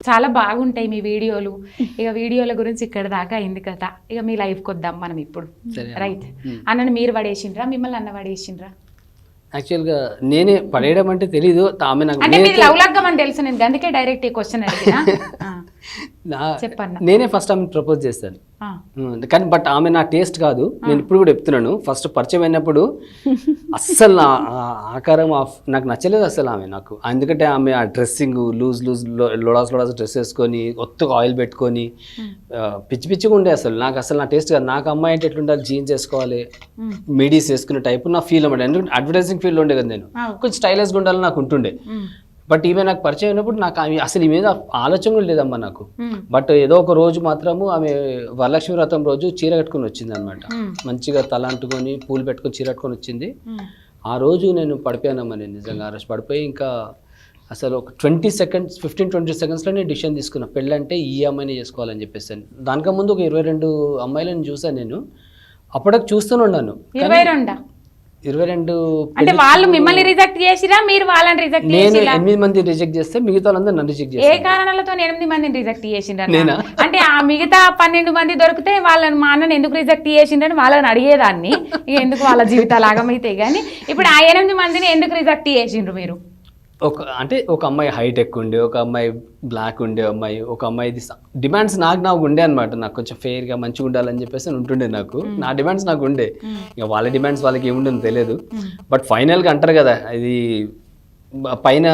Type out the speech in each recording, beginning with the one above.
చాలా బాగుంటాయి మీ వీడియోలు. ఇక వీడియోల గురించి ఇక్కడ దాకా అయింది కదా, ఇక మీ లైఫ్కి వద్దాం మనం ఇప్పుడు. రైట్, అన్నని మీరు పడేసిండ్రా, మిమ్మల్ని అన్న పడేసిండ్రా? యాక్చువల్గా నేనే పడేయడం అంటే తెలీదు, ఆమె నాకు అంటే మీరు లవ్ లగ్గం అని తెలుసు, నేను అందుకే డైరెక్ట్ ఈ క్వశ్చన్ అడిగినా. చెప్పండి. నేనే ఫస్ట్ ఆమె ప్రపోజ్ చేస్తాను, కానీ బట్ ఆమె నా టేస్ట్ కాదు. నేను ఇప్పుడు కూడా చెప్తున్నాను, ఫస్ట్ పరిచయం అయినప్పుడు అస్సలు నా ఆకారం నాకు నచ్చలేదు అసలు ఆమె నాకు. ఎందుకంటే ఆమె ఆ డ్రెస్సింగ్ లూజ్ లోడాస్ డ్రెస్ వేసుకొని ఒత్తుగా ఆయిల్ పెట్టుకొని పిచ్చి పిచ్చిగా ఉండే. అసలు నా టేస్ట్ కాదు. నాకు అమ్మాయి అంటే ఎట్లుండాలి, జీన్స్ వేసుకోవాలి, మిడీస్ వేసుకునే టైపు నా ఫీల్ అన్నమాట. ఎందుకంటే అడ్వర్టైజింగ్ ఫీల్డ్ ఉండే కదా, నేను కొంచెం స్టైలిష్గా ఉండాలని నాకు ఉంటుండే. బట్ ఈమె నాకు పరిచయం అయినప్పుడు నాకు అసలు ఈ మీద ఆలోచన కూడా లేదమ్మా నాకు. బట్ ఏదో ఒక రోజు మాత్రము ఆమె వరలక్ష్మి వ్రతం రోజు చీర కట్టుకొని వచ్చింది అనమాట. మంచిగా తల అంటుకొని పూలు పెట్టుకొని చీర కట్టుకొని వచ్చింది. ఆ రోజు నేను పడిపోయానమ్మా, నేను నిజంగా ఆ రోజు పడిపోయి ఇంకా అసలు ఒక 15-20 సెకండ్స్లో నేను డిసిషన్ తీసుకున్నా, పెళ్ళంటే ఈ అమ్మాయిని చేసుకోవాలని చెప్పేసి. దానికన్నా ముందు ఒక 22 అమ్మాయిలను చూసాను నేను. అప్పటికి చూస్తూనే ఉన్నాను. 22 అంటే వాళ్ళు మిమ్మల్ని రిజెక్ట్ చేసిరా, మీరు వాళ్ళని రిజెక్ట్ చేసిరా? నేను 8 మంది రిజెక్ట్ చేస్తే మిగతా వాళ్ళందరూ నన్ను రిజెక్ట్ చేశారు. ఏ కారణాలతో 8 మందిని రిజెక్ట్ చేసిండ్రు? అంటే ఆ మిగతా 12 మంది దొరికితే వాళ్ళని మా అన్నని ఎందుకు రిజెక్ట్ చేసిండ్రని వాళ్ళని అడిగేదాన్ని. ఎందుకు వాళ్ళ జీవితాలు ఆగమైతే గానీ, ఇప్పుడు ఆ 8 మందిని ఎందుకు రిజెక్ట్ చేసిండ్రు మీరు? ఒక అమ్మాయి హైట్ ఎక్కువ ఉండే, ఒక అమ్మాయి బ్లాక్ ఉండే అమ్మాయి, ఒక అమ్మాయి డిమాండ్స్ నాకు ఉండే అనమాట. నాకు కొంచెం ఫెయిర్గా మంచిగా ఉండాలని చెప్పేసి ఉంటుండే నాకు. నా డిమాండ్స్ నాకు ఉండే, ఇక వాళ్ళ డిమాండ్స్ వాళ్ళకి ఏముండని తెలియదు. బట్ ఫైనల్గా అంటారు కదా, ఇది పైన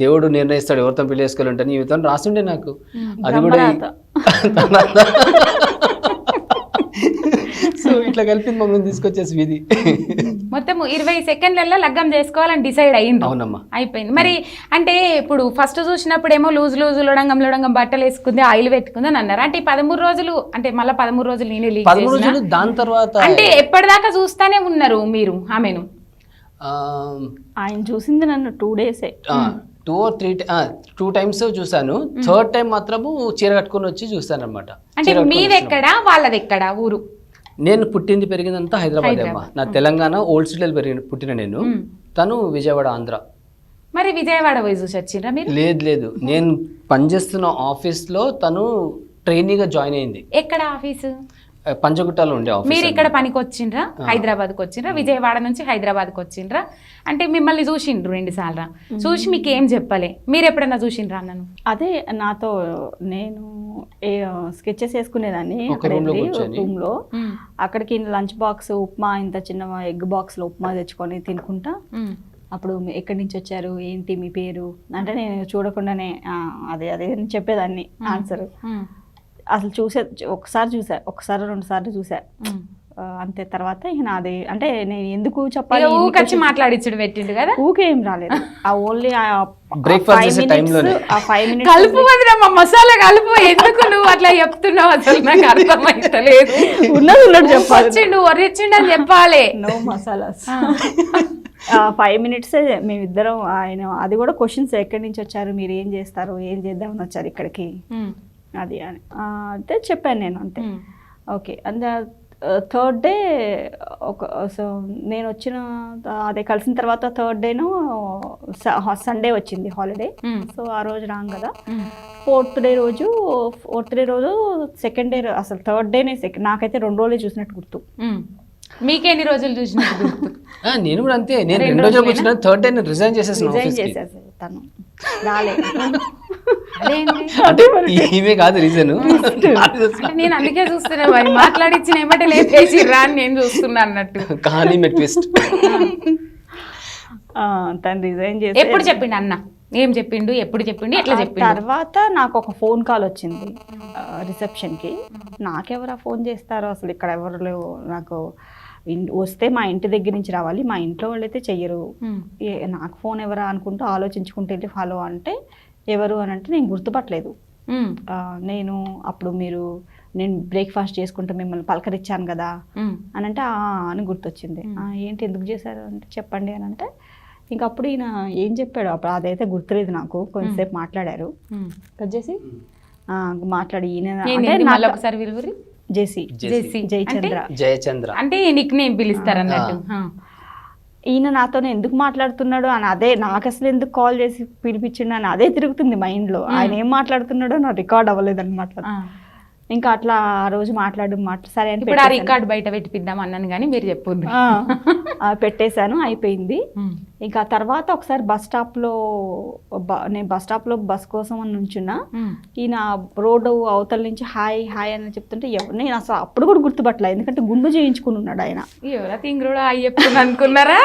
దేవుడు నిర్ణయిస్తాడు ఎవరితో పెళ్లి చేసుకోవాలంటే, ఈమెతో రాస్తుండే నాకు. అది కూడా సో ఇట్లా కలిపి మమ్మల్ని తీసుకొచ్చేసి వీధి మొత్తం 20 సెకండ్లలో లగ్గం చేసుకోవాలని డిసైడ్ అయ్యింది. అవునమ్మా, అయిపోయింది. మరి అంటే ఇప్పుడు ఫస్ట్ చూసినప్పుడు ఏమో లూజ్ లొడంగం బట్టలు వేసుకుంది, ఆయిల్ పెట్టుకుంది అని అన్నారు. అంటే 13 రోజులు, అంటే మళ్ళీ 13 రోజులు నేనే లీక్ చేసిన. దాని తర్వాత అంటే ఎప్పటిదాకా చూస్తానే ఉన్నారు మీరు ఆమెను? ఆయన చూసింది నన్ను 2 డేసే, 2 or 3 టైమ్స్ చూసాను. థర్డ్ టైం మాత్రము చీర కట్టుకొని వచ్చి చూసాను అనమాట. అంటే మీది ఎక్కడా వాళ్ళది ఎక్కడా ఊరు? నేను పుట్టింది పెరిగిందంతా హైదరాబాద్ అమ్మా. నా తెలంగాణ ఓల్డ్ సిటీలో పుట్టిన నేను. తను విజయవాడ ఆంధ్ర. మరి విజయవాడ పోయి చూసి వచ్చిండ్రా మీరు? లేదు, నేను పనిచేస్తున్న ఆఫీస్లో తను ట్రైనీగా జాయిన్ అయింది. ఎక్కడ ఆఫీసు? పంచగుట్టలో ఉండే ఆఫీస్. మీరు ఇక్కడ పనికి వచ్చిండ్రా, హైదరాబాద్కి వచ్చిండ్రా, విజయవాడ నుంచి హైదరాబాద్కి వచ్చిండ్రా? అంటే మిమ్మల్ని చూసిండ్రు 2 సార్లు. చూసి మీకు ఏం చెప్పలే? మీరు ఎప్పుడన్నా చూసిండ్రా అన్నను? అదే నాతో నేను స్కెచెస్ వేసుకునేదాన్ని రూమ్ లో. అక్కడికి లంచ్ బాక్స్ ఉప్మా, ఇంత చిన్న ఎగ్ బాక్స్ లో ఉప్మా తెచ్చుకొని తినుకుంటా. అప్పుడు ఎక్కడి నుంచి వచ్చారు, ఏంటి మీ పేరు అంటే నేను చూడకుండానే అదే చెప్పేదాన్ని ఆన్సర్. అసలు ఒకసారి 2 సార్లు చూసా అంతే. తర్వాత ఇక నాది అంటే నేను ఎందుకు చెప్పాలి, ఊకొచ్చి మాట్లాడించడం పెట్టిండు కదా, ఊకేం రాలేదు. ఆ ఓన్లీ బ్రేక్ఫాస్ట్ 5 minutes కలుపు వదిలేమ్మా, మసాలా కలుపు. ఎందుకు నువ్వు అట్లా చెప్తున్నావు అసలు నాకు అర్థమైతలేదు. ఉన్నది చెప్పాలి, ఒరిచిండు అని చెప్పాలి. నో మసాలాస్. 5 minutes మేమిద్దరం. ఆయన అది కూడా క్వశ్చన్స్, ఎక్కడి నుంచి వచ్చారు, మీరు ఏం చేస్తారు, ఏం చేద్దామని వచ్చారు ఇక్కడికి, అది అని అంటే చెప్పాను నేను అంతే. Okay. And third day so నేను వచ్చిన అదే కలిసిన తర్వాత థర్డ్ డేను సండే వచ్చింది హాలిడే. సో ఆ రోజు రాం కదా. ఫోర్త్ డే రోజు సెకండ్ డే, అసలు థర్డ్ డేనే నాకైతే 2 రోజులే చూసినట్టు గుర్తు. మీకెన్ని రోజులు చూసినట్టు గుర్తు? నేను కూడా అంతే. నేను 2 రోజులకు వచ్చిన, థర్డ్ డే రిజైన్ చేసేసాను. తను రాలేదు. ఇవే కాదు రీజన్. నేను అందుకే చూస్తున్నా, మరి మాట్లాడిచ్చిన ఏమంటే లేపేసి రా అని నేను చూస్తున్నా అన్నట్టు. కానీ ట్విస్ట్. తను రిజైన్ చేసి ఎప్పుడు చెప్పిండు అన్న? ఏం చెప్పిండు, ఎప్పుడు చెప్పిండు, ఎట్లా చెప్పిండు? తర్వాత నాకు ఒక ఫోన్ కాల్ వచ్చింది రిసెప్షన్కి. నాకెవరా ఫోన్ చేస్తారో, అసలు ఇక్కడ ఎవరు లేవు. నాకు వస్తే మా ఇంటి దగ్గర నుంచి రావాలి, మా ఇంట్లో వాళ్ళైతే చెయ్యరు. నాకు ఫోన్ ఎవరా అనుకుంటూ ఆలోచించుకుంటూ వెళ్ళి ఫాలో అంటే ఎవరు అని అంటే నేను గుర్తుపట్టలేదు. నేను అప్పుడు నేను బ్రేక్ఫాస్ట్ చేసుకుంటూ మిమ్మల్ని పలకరించాను కదా అని అంటే అని గుర్తొచ్చింది. ఏంటి ఎందుకు చేశారు అంటే చెప్పండి అని అంటే, ఇంకప్పుడు ఈయన ఏం చెప్పాడు అప్పుడు అదైతే గుర్తులేదు నాకు. కొంచెంసేపు మాట్లాడారు, వచ్చేసి మాట్లాడి ఈయన ఒకసారి జయచంద్ర అంటే నిక్ నేమ్ పిలుస్తారు అన్నట్టు. ఈయన నాతోనే ఎందుకు మాట్లాడుతున్నాడు అని, అదే నాకు అసలు ఎందుకు కాల్ చేసి పిలిపించిండు అని అదే తిరుగుతుంది మైండ్లో. ఆయన ఏం మాట్లాడుతున్నాడో నా రికార్డ్ అవ్వలేదు అనమాట. ఇంకా అట్లా ఆ రోజు సరే అని ఇప్పుడు ఆ రికార్డ్ బయట పెట్టిద్దాం అన్నాను కానీ మీరు చెప్పుంది. పెట్టేశాను, అయిపోయింది. ఇంకా తర్వాత ఒకసారి నేను బస్ స్టాప్ లో బస్ కోసం అని నుంచున్నా. ఈయన రోడ్డు అవతల నుంచి హాయ్ హాయ్ అని చెప్తుంటే నేను అసలు అప్పుడు కూడా గుర్తుపట్టలే, ఎందుకంటే గుండు చేయించుకుని ఉన్నాడు ఆయన. ఎవరా తింగుడు అయ్యప్పుడు అనుకున్నారా?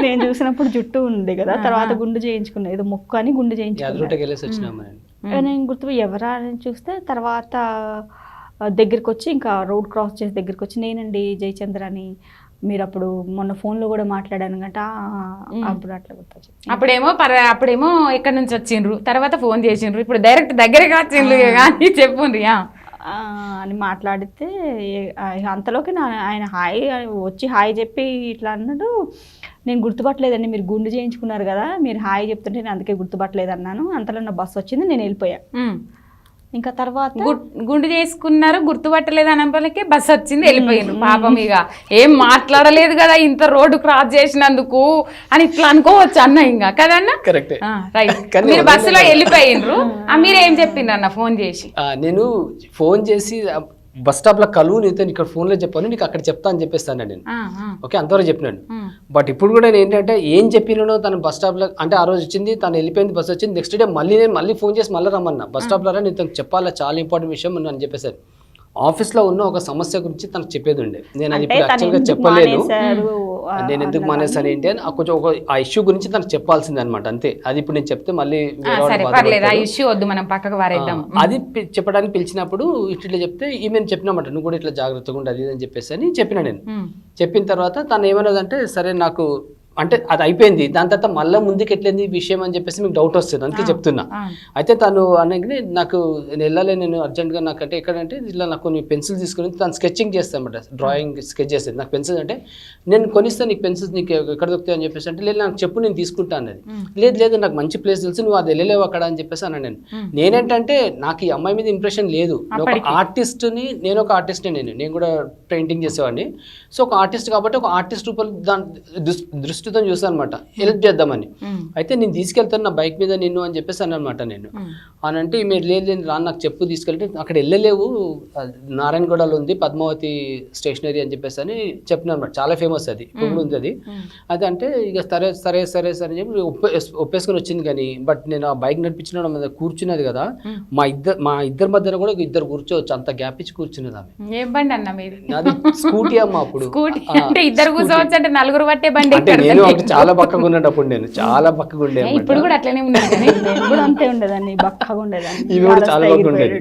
నేను చూసినప్పుడు జుట్టు ఉంది కదా, తర్వాత గుండు చేయించుకున్నా, ఏదో మొక్కు అని గుండు చేయించుకున్నా. నేను గుర్తు ఎవరా అని చూస్తే తర్వాత దగ్గరికి వచ్చి, ఇంకా రోడ్ క్రాస్ చేసి దగ్గరికి వచ్చి, నేనండి జయచంద్ర అని, మీరు అప్పుడు మొన్న ఫోన్లో కూడా మాట్లాడాను గంట, అప్పుడు అట్లా గుర్తొచ్చి. అప్పుడేమో ఎక్కడి నుంచి వచ్చిండ్రు, తర్వాత ఫోన్ చేసిండ్రు, ఇప్పుడు డైరెక్ట్ దగ్గరగా వచ్చిండ్రు కానీ చెప్పుండ్రి అని మాట్లాడితే అంతలోకి ఆయన హాయ్ వచ్చి హాయ్ చెప్పి ఇట్లా అన్నాడు. నేను గుర్తుపట్టలేదండి, మీరు గుండు చేయించుకున్నారు కదా, మీరు హాయ్ చెప్తుంటే నేను అందుకే గుర్తుపట్టలేదు అన్నాను. అంతలో నా బస్సు వచ్చింది, నేను వెళ్ళిపోయా. ఇంకా తర్వాత గుండు చేసుకున్నారు, గుర్తుపట్టలేదు అన్నప్పటికే బస్సు వచ్చింది, వెళ్ళిపోయిండ్రు. పాపం ఇక ఏం మాట్లాడలేదు కదా ఇంత రోడ్డు క్రాస్ చేసినందుకు అని ఇట్లా అనుకోవచ్చు అన్న, ఇంకా కదన్నా? రైట్. మీరు బస్సులో వెళ్ళిపోయిండ్రు, మీరు ఏం చెప్పిండ్రు అన్న ఫోన్ చేసి? నేను ఫోన్ చేసి బస్ స్టాప్ లో కలువు నీతో ఇక్కడ ఫోన్ లో చెప్పాను, నీకు అక్కడ చెప్తా అని చెప్పేస్తాను నేను. ఓకే, అంతవరకు చెప్పినాను. బట్ ఇప్పుడు కూడా నేను ఏంటంటే ఏం చెప్పినానో తను బస్ స్టాప్ లో, అంటే ఆ రోజు వచ్చింది, తను వెళ్ళిపోయింది, బస్ వచ్చింది, నెక్స్ట్ డే మళ్ళీ ఫోన్ చేసి మళ్ళీ రమ్మన్నా, బస్ స్టాప్ లో నేను తనకు చెప్పాలా, చాలా ఇంపార్టెంట్ విషయం అని చెప్పేసారు. ఆఫీస్లో ఉన్న ఒక సమస్య గురించి తనకు చెప్పేది ఉండే, నేను అది ఇప్పుడు యాక్చువల్గా చెప్పలేను, నేను ఎందుకు మానేసాను ఏంటి అని కొంచెం ఆ ఇష్యూ గురించి తనకు చెప్పాల్సింది అనమాట, అంతే. అది ఇప్పుడు నేను చెప్తే మళ్ళీ అది చెప్పడానికి పిలిచినప్పుడు ఇట్లా చెప్తే ఈమెను చెప్పినామంట, నువ్వు కూడా ఇట్లా జాగ్రత్తగా ఉండి అది అని చెప్పేసి అని చెప్పిన నేను. చెప్పిన తర్వాత తను ఏమన్నదంటే, సరే నాకు అంటే అది అయిపోయింది, దాని తర్వాత మళ్ళీ ముందుకు ఎట్లేంది విషయం అని చెప్పేసి మీకు డౌట్ వస్తుంది, అందుకే చెప్తున్నా. అయితే తను అనగానే నాకు వెళ్ళాలి, నేను అర్జెంట్గా, నాకంటే ఎక్కడంటే ఇలా నాకు కొన్ని పెన్సిల్స్ తీసుకుని తను స్కెచింగ్ చేస్తాను అనమాట, డ్రాయింగ్ స్కెచ్ చేసేది. నాకు పెన్సిల్స్ అంటే నేను కొనిస్తాను నీకు పెన్సిల్స్, నీకు ఎక్కడ దొరుకుతాయి అని చెప్పేసి అంటే, లేదు నాకు చెప్పు నేను తీసుకుంటాను అన్నది. లేదు నాకు మంచి ప్లేస్ తెలుసు, నువ్వు అది వెళ్ళలేవు అక్కడ అని చెప్పేసి అన్నాను నేను. నేనేంటంటే నాకు ఈ అమ్మాయి మీద ఇంప్రెషన్ లేదు, ఒక ఆర్టిస్ట్ని, నేను ఒక ఆర్టిస్ట్ని, నేను కూడా పెయింటింగ్ చేసేవాడిని. సో ఒక ఆర్టిస్ట్ కాబట్టి ఒక ఆర్టిస్ట్ రూపంలో దాని దృష్టితో చూసాను అనమాట, హెల్ప్ చేద్దామని. అయితే నేను తీసుకెళ్తాను నా బైక్ మీద నిన్ను అని చెప్పేసి అన్నమాట. నేను అని అంటే మీరు లేదు రాను నాకు చెప్పు తీసుకెళ్తే, అక్కడ వెళ్ళలేవు, నారాయణగూడలో ఉంది పద్మావతి స్టేషనరీ అని చెప్పేసి అని చెప్పిన అనమాట, చాలా ఫేమస్ అది, ఇప్పుడు ఉంది అది. అది అంటే ఇక సరే సరే సరే సరే అని చెప్పి ఒప్పేసుకొని వచ్చింది. కానీ బట్ నేను ఆ బైక్ నడిపించిన మీద కూర్చున్నది కదా, మా ఇద్దరి మధ్యన కూడా ఇద్దరు కూర్చోవచ్చు, అంత గ్యాప్ ఇచ్చి కూర్చున్నది ఆమె. ఏం బండి అన్న మీరు? అది స్కూటీ అమ్మ. అప్పుడు ఇద్దరు కూర్చోవచ్చు అంటే నలుగురు పట్టే బండి. నేను చాలా బక్కగా ఉన్నాడు అప్పుడు, నేను చాలా బక్కగా ఉండేది. ఇప్పుడు కూడా అట్లనే ఉండేది, అంతే ఉండేదాన్ని, బక్కగా ఉండేదాన్ని. ఇవి కూడా చాలా బక్కగా ఉండేది.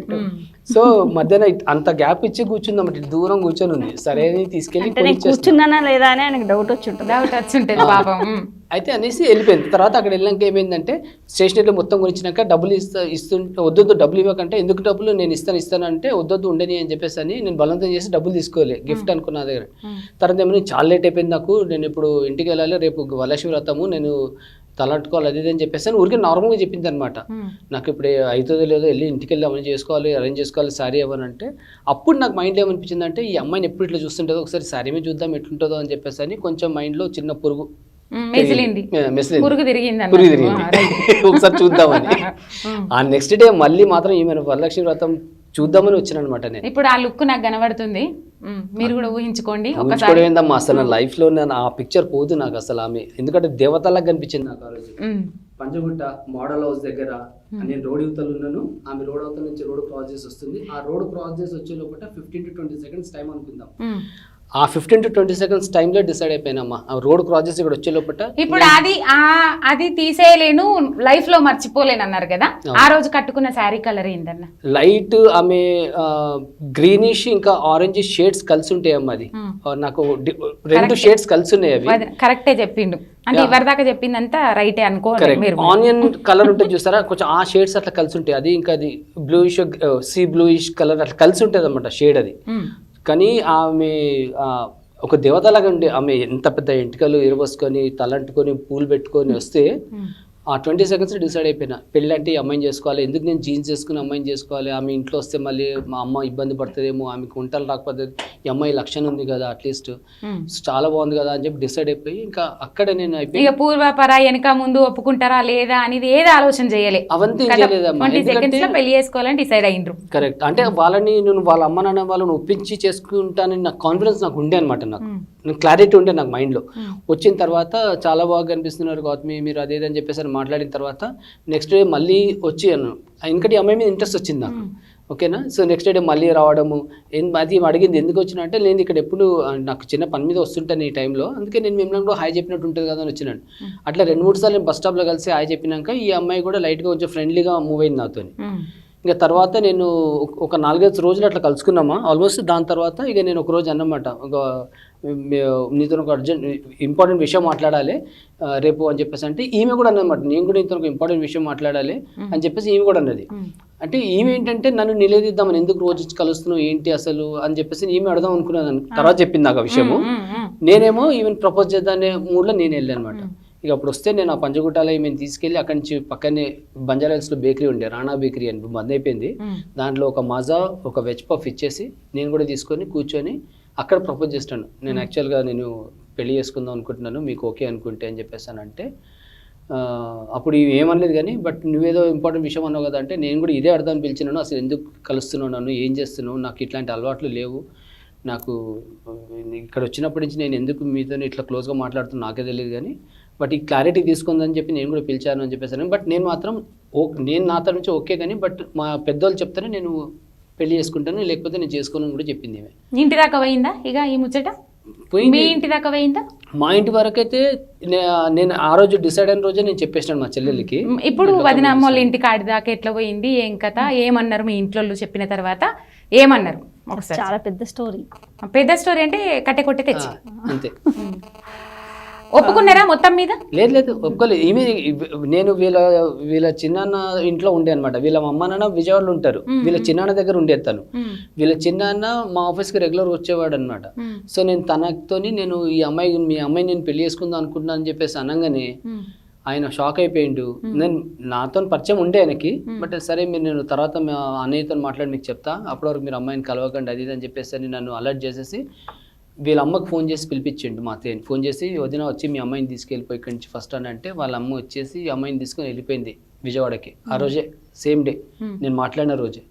సో మధ్యన అంత గ్యాప్ ఇచ్చి కూర్చుందన్నమాట, దూరం కూర్చొని ఉంది. సరే తీసుకెళ్ళి కూర్చున్నానా లేదా అని ఆయనకు డౌట్ వచ్చి ఉంటుంది పాపం. అయితే అనేసి వెళ్ళిపోయింది. తర్వాత అక్కడ వెళ్ళాక ఏమైందంటే, స్టేషనరీలో మొత్తం కొనిచ్చినాక డబ్బులు ఇస్తుంటే వద్దొద్దు డబ్బులు ఇవ్వకంటే, ఎందుకు డబ్బులు నేను ఇస్తాను అంటే వద్దొద్దు ఉండని అని చెప్పేసి అని నేను బలవంతం చేసి డబ్బులు తీసుకోలే, గిఫ్ట్ అనుకున్న దగ్గర. తర్వాత ఏమైనా చాలా లేట్ అయిపోయింది నాకు, నేను ఇప్పుడు ఇంటికి వెళ్ళాలి, రేపు వరలక్ష్మి వ్రతము, నేను తలంటుకోవాలి అది అని చెప్పేసి అని ఊరికి నార్మల్గా చెప్పింది అనమాట. నాకు ఇప్పుడు అవుతుందో లేదో, వెళ్ళి ఇంటికి వెళ్ళి అవన్నీ చేసుకోవాలి, అరేంజ్ చేసుకోవాలి శారీ అవ్వనంటే, అప్పుడు నాకు మైండ్లో ఏమనిపించింది అంటే, ఈ అమ్మాయిని ఎప్పుడు ఇట్లా చూస్తుంటుందో, ఒకసారి శారీ మీద చూద్దాం ఎట్లుంటుందో అని చెప్పేసి అని కొంచెం మైండ్లో చిన్న పురుగు తిరిగింది ఒకసారి చూద్దామని. ఆ నెక్స్ట్ డే మళ్ళీ మాత్రం ఈమె వరలక్ష్మి వ్రతం చూద్దామని వచ్చిన అనమాట నేను. ఇప్పుడు ఆ లుక్ నాకు కనబడుతుంది, మీరు కూడా ఊహించుకోండి. ఏందమ్మా అసలు నా లైఫ్ లో నేను ఆ పిక్చర్ పోదు నాకు అసలు ఆమె, ఎందుకంటే దేవతలాగా కనిపించింది నాకు ఆ రోజు. పంచగుట్ట మోడల్ హౌస్ దగ్గర నేను రోడ్ యువతలు ఉన్నాను, ఆమె రోడ్ అవతల నుంచి రోడ్ క్రాస్ చేసి వస్తుంది. ఆ రోడ్ క్రాస్ చేసి వచ్చే లోపల 15 to 20 seconds టైం అనుకుందాం. ఆ 15 to 20 seconds టైంలో డిసైడ్ అయిపోయినమ్మా, ఆ రోడ్ క్రాస్ చేసి ఇక్కడ వచ్చే లోపల. ఇప్పుడు అది తీసేయలేను, లైఫ్ లో మర్చిపోలేను అన్నారు కదా, ఆ రోజు కట్టుకున్న శారీ కలర్ ఏందన్న? లైట్ ఆమె గ్రీనిష్ ఇంకా ఆరెంజ్ షేడ్స్ కలిసి ఉంటాయి అమ్మ. అది నాకు 2 షేడ్స్ కలిసి ఉన్నాయి. అవి కరెక్టే చెప్పిండు, అంటే ఇవరిదాకా చెప్పిందంతా రైటే అనుకో. ఆనియన్ కలర్ ఉంటుంది చూస్తారా, కొంచెం ఆ షేడ్స్ అట్లా కలిసి ఉంటాయి. అది ఇంకా అది బ్లూయిష్ సీ బ్లూయిష్ కలర్ అట్లా కలిసి ఉంటుంది అనమాట షేడ్ అది. కానీ ఆమె ఒక దేవతలాగా ఉండే ఆమె, ఎంత పెద్ద ఎంటికలు ఇరవసుకొని తలంటుకొని పూలు పెట్టుకొని వస్తే ఆ 20 seconds డిసైడ్ అయిపోయినా పెళ్ళి అంటే ఈ అమ్మాయిని చేసుకోవాలి, ఎందుకు నేను జీన్స్ చేసుకుని అమ్మాయిని చేసుకోవాలి, ఆమె ఇంట్లో వస్తే మళ్ళీ మా అమ్మ ఇబ్బంది పడుతుందేమో, ఆమెకు వంటలు రాకపోతే ఈ అమ్మాయి లక్షణం ఉంది కదా అట్లీస్ట్ చాలా బాగుంది కదా అని చెప్పి డిసైడ్ అయిపోయి ఇంకా అక్కడ నేను అయిపోయి ఇక పూర్వపర వెనక ముందు ఒప్పుకుంటారా లేదా అనేది ఏది ఆలోచన చేయలే, అవంతా ఏం చేయలేదమ్మా. 20 seconds లో పెళ్లి చేసుకోవాలని డిసైడ్ అయ్యిండ్రు. కరెక్ట్. అంటే వాళ్ళని నేను వాళ్ళ అమ్మ నాన్న వాళ్ళని ఒప్పించి చేసుకుంటానని నాకు కాన్ఫిడెన్స్ నాకు ఉండే అనమాట, నాకు క్లారిటీ ఉండే నాకు మైండ్లో. వచ్చిన తర్వాత చాలా బాగా కనిపిస్తున్నారు గౌతమి మీరు అదేదని చెప్పేసి మాట్లాడిన తర్వాత నెక్స్ట్ డే మళ్ళీ వచ్చి ఇంకటి అమ్మాయి మీద ఇంట్రెస్ట్ వచ్చింది నాకు. ఓకేనా. సో నెక్స్ట్ డే మళ్ళీ రావడము, అది అడిగింది ఎందుకు వచ్చినా అంటే నేను ఇక్కడ ఎప్పుడు నాకు చిన్న పని మీద వస్తుంటాను ఈ టైంలో, అందుకే నేను మిమ్మల్ని కూడా హాయ్ చెప్పినట్టు ఉంటుంది కదా అని వచ్చినాను. అట్లా 2-3 సార్లు నేను బస్ స్టాప్లో కలిసి హాయ్ చెప్పినాక ఈ అమ్మాయి కూడా లైట్గా కొంచెం ఫ్రెండ్లీగా మూవ్ అయింది నాతో. ఇంకా తర్వాత నేను ఒక 4-5 రోజులు అట్లా కలుసుకున్నామా ఆల్మోస్ట్. దాని తర్వాత ఇక నేను ఒక రోజు అన్నమాట, ఒక నీతో ఒక అర్జెంట్ ఇంపార్టెంట్ విషయం మాట్లాడాలి రేపు అని చెప్పేసి అంటే ఈమె కూడా అన్నమాట నేను కూడా నీతో ఒక ఇంపార్టెంట్ విషయం మాట్లాడాలి అని చెప్పేసి ఈమె కూడా అన్నది. అంటే ఈమె ఏంటంటే నన్ను నిలదీద్దామని ఎందుకు రోజు కలుస్తున్నావు ఏంటి అసలు అని చెప్పేసి ఈమె అడదాం అనుకున్నాను. తర్వాత చెప్పింది నాకు ఆ విషయము. నేనేమో ఈమెను ప్రపోజ్ చేద్దానే మూడ్లో నేను వెళ్ళాను అనమాట. ఇక అప్పుడు వస్తే నేను ఆ పంచగుట్టాలో మేము తీసుకెళ్ళి అక్కడి నుంచి పక్కనే బంజారాహిల్స్లో బేకరీ ఉండే, రాణా బేకరీ అని బంద్ అయిపోయింది. దాంట్లో ఒక మజా ఒక వెజ్ పఫ్ ఇచ్చేసి నేను కూడా తీసుకొని కూర్చొని అక్కడ ప్రపోజ్ చేస్తాను. నేను యాక్చువల్గా నేను పెళ్లి చేసుకుందాం అనుకుంటున్నాను, మీకు ఓకే అనుకుంటే అని చెప్పేసానంటే అప్పుడు ఏమనలేదు కానీ బట్ నువ్వేదో ఇంపార్టెంట్ విషయం అన్నావు కదా అంటే నేను కూడా ఇదే అర్థం పిలిచినాను, అసలు ఎందుకు కలుస్తున్నావు నన్ను, ఏం చేస్తున్నావు, నాకు ఇట్లాంటి అలవాట్లు లేవు, నాకు ఇక్కడ వచ్చినప్పటి నుంచి నేను ఎందుకు మీతో ఇట్లా క్లోజ్గా మాట్లాడుతున్నా నాకే తెలియదు కానీ బట్ ఈ క్లారిటీ తీసుకుందని చెప్పి నేను కూడా పిలిచాను అని చెప్పేసాను. బట్ నేను మాత్రం నేను నా తరఫు నుంచి ఓకే కానీ బట్ మా పెద్దోళ్ళు చెప్తానే నేను పెళ్లి చేసుకుంటాను లేకపోతే నేను చేసుకోను కూడా చెప్పింది. ఇంటి దాకా పోయిందా ఇక ఈ ముచ్చట? మీ ఇంటి దాకా పోయిందా? మా ఇంటి వరకు అయితే నేను ఆ రోజు డిసైడ్ అయిన రోజే నేను చెప్పేసాను మా చెల్లెలకి. ఇప్పుడు వదిన అమ్మోళ్ళ ఇంటి కాడి దాకా ఎట్లా పోయింది, ఏం కథ, ఏమన్నారు మీ ఇంట్లో చెప్పిన తర్వాత ఏమన్నారు? ఒకసారి చాలా పెద్ద స్టోరీ. పెద్ద స్టోరీ అంటే కట్టె కొట్టే తెచ్చి అంతే. ఒప్పుకున్నారా మొత్తం మీద? లేదు ఒప్పుకోలేదు. ఈమె నేను వీళ్ళ చిన్నాన్న ఇంట్లో ఉండే అనమాట. వీళ్ళ అమ్మ నాన్న విజయవాడలో ఉంటారు, వీళ్ళ చిన్నాన్న దగ్గర ఉండేది తను. వీళ్ళ చిన్నాన్న మా ఆఫీస్కి రెగ్యులర్ వచ్చేవాడు అనమాట. సో నేను తనతోని నేను మీ అమ్మాయి నేను పెళ్లి చేసుకుందాం అనుకుంటున్నాను అని చెప్పేసి అనగానే ఆయన షాక్ అయిపోయిండు. నేను నాతో పరిచయం ఉండే ఆయనకి, బట్ సరే మీరు నేను తర్వాత మా అన్నయ్యతో మాట్లాడి మీకు చెప్తా, అప్పటి వరకు మీరు అమ్మాయిని కలవకండి అది అని చెప్పేసి నన్ను అలర్ట్ చేసేసి వీళ్ళ అమ్మకి ఫోన్ చేసి పిలిపించండు. మా అత్తయ్యని ఫోన్ చేసి వదిన వచ్చి మీ అమ్మాయిని తీసుకెళ్ళిపోయి ఇక్కడి నుంచి ఫస్ట్ అని అంటే వాళ్ళ అమ్మ వచ్చేసి అమ్మాయిని తీసుకొని వెళ్ళిపోయింది విజయవాడకి. ఆ రోజే సేమ్ డే నేను మాట్లాడిన రోజే.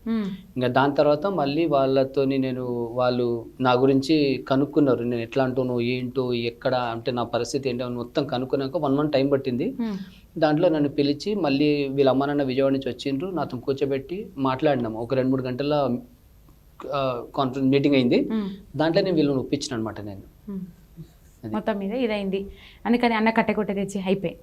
ఇంకా దాని తర్వాత మళ్ళీ వాళ్ళతోని వాళ్ళు నా గురించి కనుక్కున్నారు, నేను ఎట్లా అంటున్నావు ఏంటో ఎక్కడ అంటే నా పరిస్థితి ఏంటో మొత్తం కనుక్కున్నాక 1 month టైం పట్టింది. దాంట్లో నన్ను పిలిచి మళ్ళీ వీళ్ళ అమ్మ నాన్న విజయవాడ నుంచి వచ్చిండ్రు, నాతో కూర్చోబెట్టి మాట్లాడినాము. ఒక 2-3 గంటల కాన్ఫరెన్స్ మీటింగ్ అయింది. దాంట్లో నేను వీళ్ళని ఒప్పించిన అనమాట. నేను మొత్తం మీద ఇదైంది అందుకని అన్న కట్టె కొట్టే తెచ్చి అయిపోయి